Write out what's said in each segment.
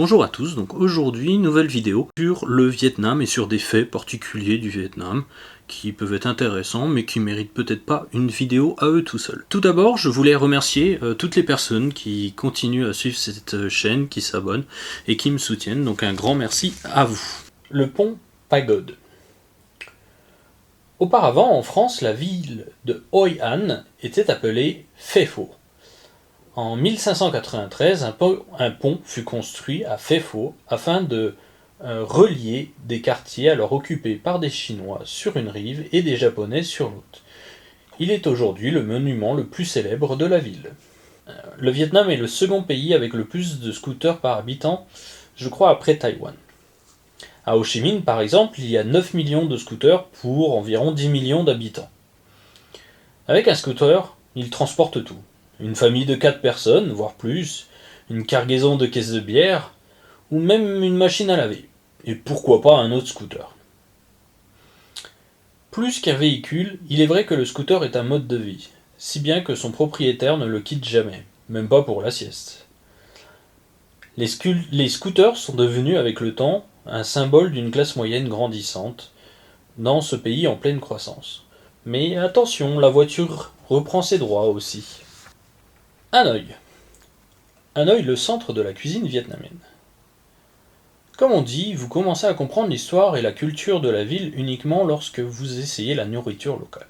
Bonjour à tous, donc aujourd'hui, nouvelle vidéo sur le Vietnam et sur des faits particuliers du Vietnam qui peuvent être intéressants mais qui méritent peut-être pas une vidéo à eux tout seuls. Tout d'abord, je voulais remercier toutes les personnes qui continuent à suivre cette chaîne, qui s'abonnent et qui me soutiennent, donc un grand merci à vous. Le pont Pagode. Auparavant, en France, la ville de Hoi An était appelée Phay Pho. En 1593, un pont fut construit à Phay Pho afin de relier des quartiers alors occupés par des Chinois sur une rive et des Japonais sur l'autre. Il est aujourd'hui le monument le plus célèbre de la ville. Le Vietnam est le second pays avec le plus de scooters par habitant, je crois après Taïwan. À Ho Chi Minh, par exemple, il y a 9 millions de scooters pour environ 10 millions d'habitants. Avec un scooter, il transporte tout. Une famille de 4 personnes, voire plus, une cargaison de caisses de bière, ou même une machine à laver. Et pourquoi pas un autre scooter. Plus qu'un véhicule, il est vrai que le scooter est un mode de vie, si bien que son propriétaire ne le quitte jamais, même pas pour la sieste. Les scooters sont devenus avec le temps un symbole d'une classe moyenne grandissante dans ce pays en pleine croissance. Mais attention, la voiture reprend ses droits aussi. Hanoï. Hanoï, le centre de la cuisine vietnamienne. Comme on dit, vous commencez à comprendre l'histoire et la culture de la ville uniquement lorsque vous essayez la nourriture locale.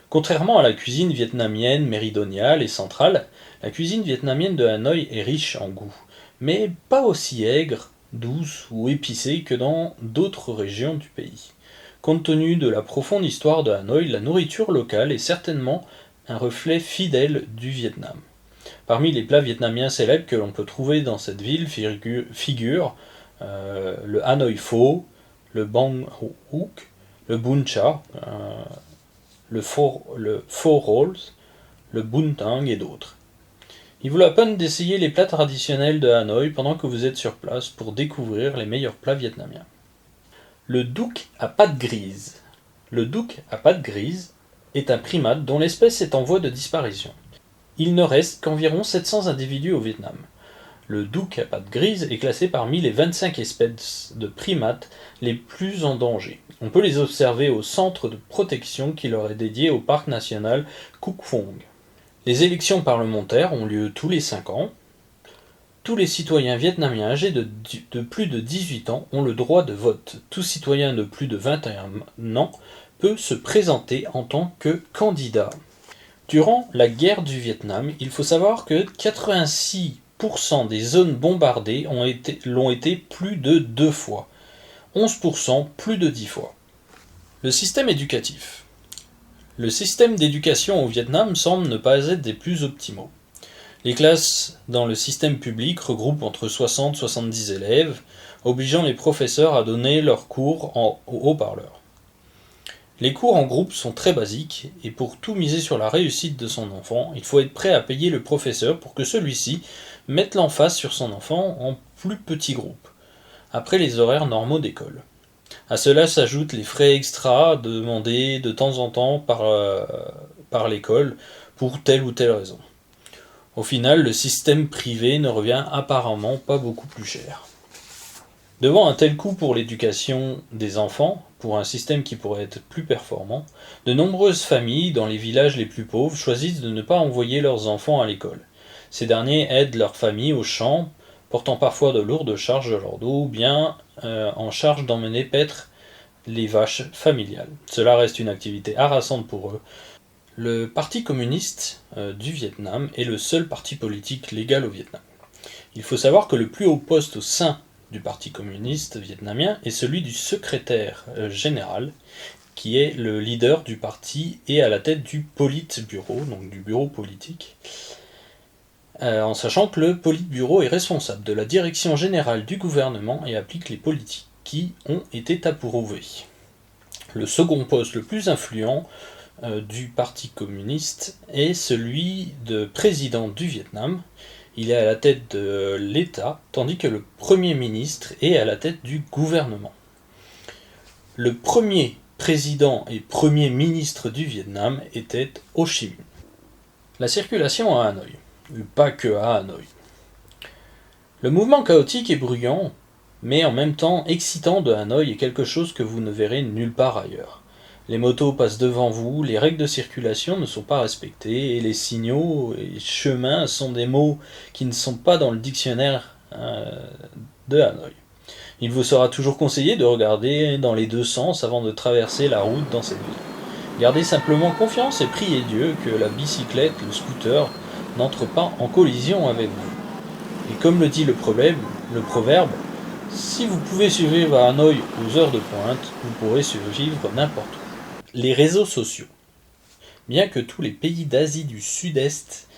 Contrairement à la cuisine vietnamienne méridionale et centrale, la cuisine vietnamienne de Hanoï est riche en goût, mais pas aussi aigre, douce ou épicée que dans d'autres régions du pays. Compte tenu de la profonde histoire de Hanoï, la nourriture locale est certainement un reflet fidèle du Vietnam. Parmi les plats vietnamiens célèbres que l'on peut trouver dans cette ville figurent le Hanoi Pho, le Bang Hook, le Bun Cha, le Pho Rolls, le Bun Tang et d'autres. Il vaut la peine d'essayer les plats traditionnels de Hanoï pendant que vous êtes sur place pour découvrir les meilleurs plats vietnamiens. Le Duc à pattes grises. Le Duc à pattes grises est un primate dont l'espèce est en voie de disparition. Il ne reste qu'environ 700 individus au Vietnam. Le Duc à pattes grises est classé parmi les 25 espèces de primates les plus en danger. On peut les observer au centre de protection qui leur est dédié au parc national Cuc Phuong. Les élections parlementaires ont lieu tous les 5 ans. Tous les citoyens vietnamiens âgés de plus de 18 ans ont le droit de vote. Tout citoyen de plus de 21 ans peut se présenter en tant que candidat. Durant la guerre du Vietnam, il faut savoir que 86% des zones bombardées l'ont été plus de 2 fois, 11% plus de 10 fois. Le système éducatif. Le système d'éducation au Vietnam semble ne pas être des plus optimaux. Les classes dans le système public regroupent entre 60 et 70 élèves, obligeant les professeurs à donner leurs cours en haut-parleur. Les cours en groupe sont très basiques, et pour tout miser sur la réussite de son enfant, il faut être prêt à payer le professeur pour que celui-ci mette l'emphase sur son enfant en plus petits groupes, après les horaires normaux d'école. À cela s'ajoutent les frais extra demandés de temps en temps par l'école pour telle ou telle raison. Au final, le système privé ne revient apparemment pas beaucoup plus cher. Devant un tel coût pour l'éducation des enfants, pour un système qui pourrait être plus performant, de nombreuses familles dans les villages les plus pauvres choisissent de ne pas envoyer leurs enfants à l'école. Ces derniers aident leurs familles aux champs, portant parfois de lourdes charges de leur dos, ou bien en charge d'emmener paître les vaches familiales. Cela reste une activité harassante pour eux. Le Parti communiste du Vietnam est le seul parti politique légal au Vietnam. Il faut savoir que le plus haut poste au sein du Parti communiste vietnamien est celui du secrétaire général, qui est le leader du parti et à la tête du Politburo, donc du bureau politique, en sachant que le Politburo est responsable de la direction générale du gouvernement et applique les politiques qui ont été approuvées. Le second poste le plus influent du Parti communiste est celui de président du Vietnam. Il est à la tête de l'État, tandis que le Premier ministre est à la tête du gouvernement. Le premier président et premier ministre du Vietnam était Ho Chi Minh. La circulation à Hanoï, pas que à Hanoï. Le mouvement chaotique et bruyant, mais en même temps excitant de Hanoï est quelque chose que vous ne verrez nulle part ailleurs. Les motos passent devant vous, les règles de circulation ne sont pas respectées, et les signaux et chemins sont des mots qui ne sont pas dans le dictionnaire de Hanoï. Il vous sera toujours conseillé de regarder dans les deux sens avant de traverser la route dans cette ville. Gardez simplement confiance et priez Dieu que la bicyclette, le scooter, n'entre pas en collision avec vous. Et comme le dit le proverbe, si vous pouvez survivre à Hanoï aux heures de pointe, vous pourrez survivre n'importe où. Les réseaux sociaux. Bien que tous les pays d'Asie du Sud-Est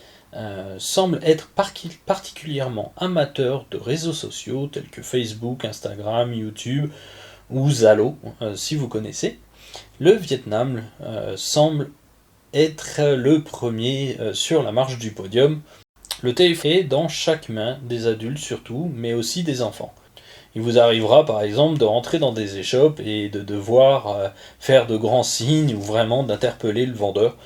semblent être particulièrement amateurs de réseaux sociaux tels que Facebook, Instagram, YouTube ou Zalo, si vous connaissez, le Vietnam semble être le premier sur la marche du podium. Le téléphone est dans chaque main des adultes surtout, mais aussi des enfants. Il vous arrivera par exemple de rentrer dans des échoppes et de devoir faire de grands signes ou vraiment d'interpeller le vendeur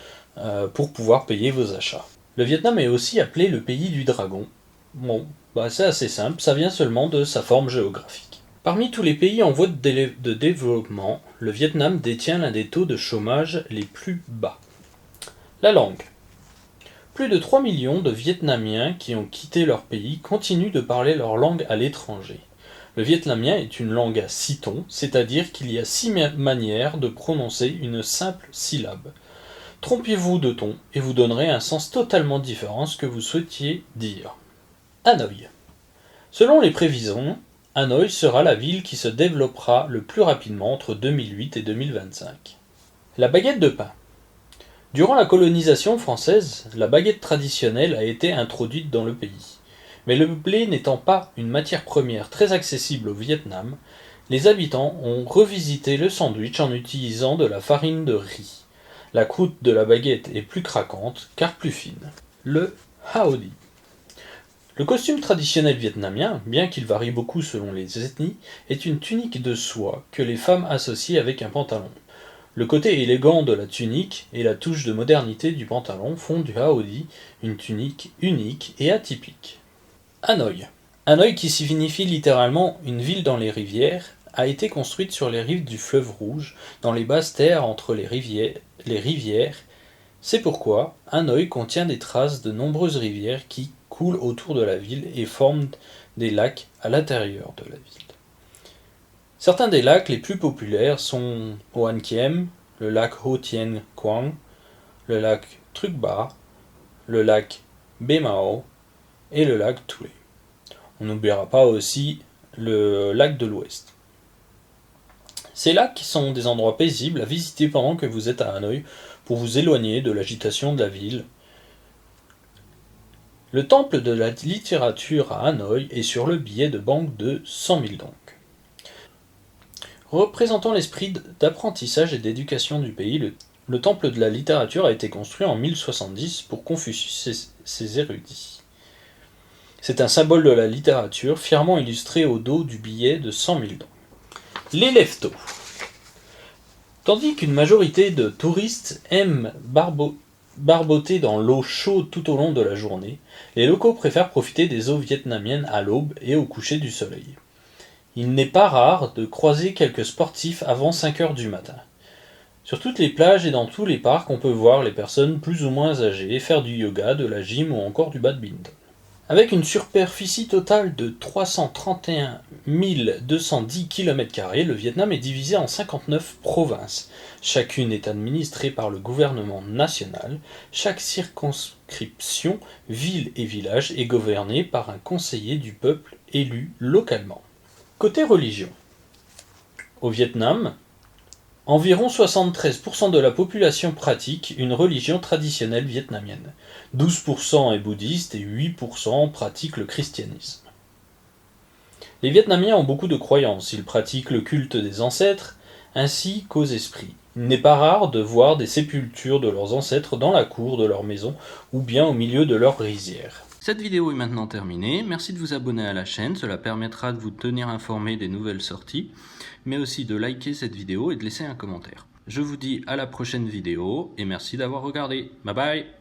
pour pouvoir payer vos achats. Le Vietnam est aussi appelé le pays du dragon. Bon, c'est assez simple, ça vient seulement de sa forme géographique. Parmi tous les pays en voie de développement, le Vietnam détient l'un des taux de chômage les plus bas. La langue. Plus de 3 millions de Vietnamiens qui ont quitté leur pays continuent de parler leur langue à l'étranger. Le vietnamien est une langue à 6 tons, c'est-à-dire qu'il y a 6 manières de prononcer une simple syllabe. Trompez-vous de ton et vous donnerez un sens totalement différent à ce que vous souhaitiez dire. Hanoï. Selon les prévisions, Hanoï sera la ville qui se développera le plus rapidement entre 2008 et 2025. La baguette de pain. Durant la colonisation française, la baguette traditionnelle a été introduite dans le pays. Mais le blé n'étant pas une matière première très accessible au Vietnam, les habitants ont revisité le sandwich en utilisant de la farine de riz. La croûte de la baguette est plus craquante, car plus fine. Le Hao-Di. Le costume traditionnel vietnamien, bien qu'il varie beaucoup selon les ethnies, est une tunique de soie que les femmes associent avec un pantalon. Le côté élégant de la tunique et la touche de modernité du pantalon font du Hao-Di une tunique unique et atypique. Hanoï. Hanoï, qui signifie littéralement une ville dans les rivières, a été construite sur les rives du fleuve Rouge, dans les basses terres entre les rivières. C'est pourquoi Hanoï contient des traces de nombreuses rivières qui coulent autour de la ville et forment des lacs à l'intérieur de la ville. Certains des lacs les plus populaires sont Hoan Kiem, le lac Ho Tien Quang, le lac Truc Ba, le lac Be Mao et le lac Thule. On n'oubliera pas aussi le lac de l'Ouest. Ces lacs sont des endroits paisibles à visiter pendant que vous êtes à Hanoï pour vous éloigner de l'agitation de la ville. Le temple de la littérature à Hanoï est sur le billet de banque de 100 000 dong. Représentant l'esprit d'apprentissage et d'éducation du pays, le temple de la littérature a été construit en 1070 pour Confucius et ses érudits. C'est un symbole de la littérature fièrement illustré au dos du billet de 100 000 dong. Les lève-tôt. Tandis qu'une majorité de touristes aiment barboter dans l'eau chaude tout au long de la journée, les locaux préfèrent profiter des eaux vietnamiennes à l'aube et au coucher du soleil. Il n'est pas rare de croiser quelques sportifs avant 5 heures du matin. Sur toutes les plages et dans tous les parcs, on peut voir les personnes plus ou moins âgées faire du yoga, de la gym ou encore du badminton. Avec une superficie totale de 331 210 km², le Vietnam est divisé en 59 provinces. Chacune est administrée par le gouvernement national. Chaque circonscription, ville et village est gouvernée par un conseiller du peuple élu localement. Côté religion. Au Vietnam, environ 73% de la population pratique une religion traditionnelle vietnamienne. 12% est bouddhiste et 8% pratiquent le christianisme. Les Vietnamiens ont beaucoup de croyances, ils pratiquent le culte des ancêtres ainsi qu'aux esprits. Il n'est pas rare de voir des sépultures de leurs ancêtres dans la cour de leur maison ou bien au milieu de leur rizière. Cette vidéo est maintenant terminée, merci de vous abonner à la chaîne, cela permettra de vous tenir informé des nouvelles sorties, mais aussi de liker cette vidéo et de laisser un commentaire. Je vous dis à la prochaine vidéo et merci d'avoir regardé, bye bye.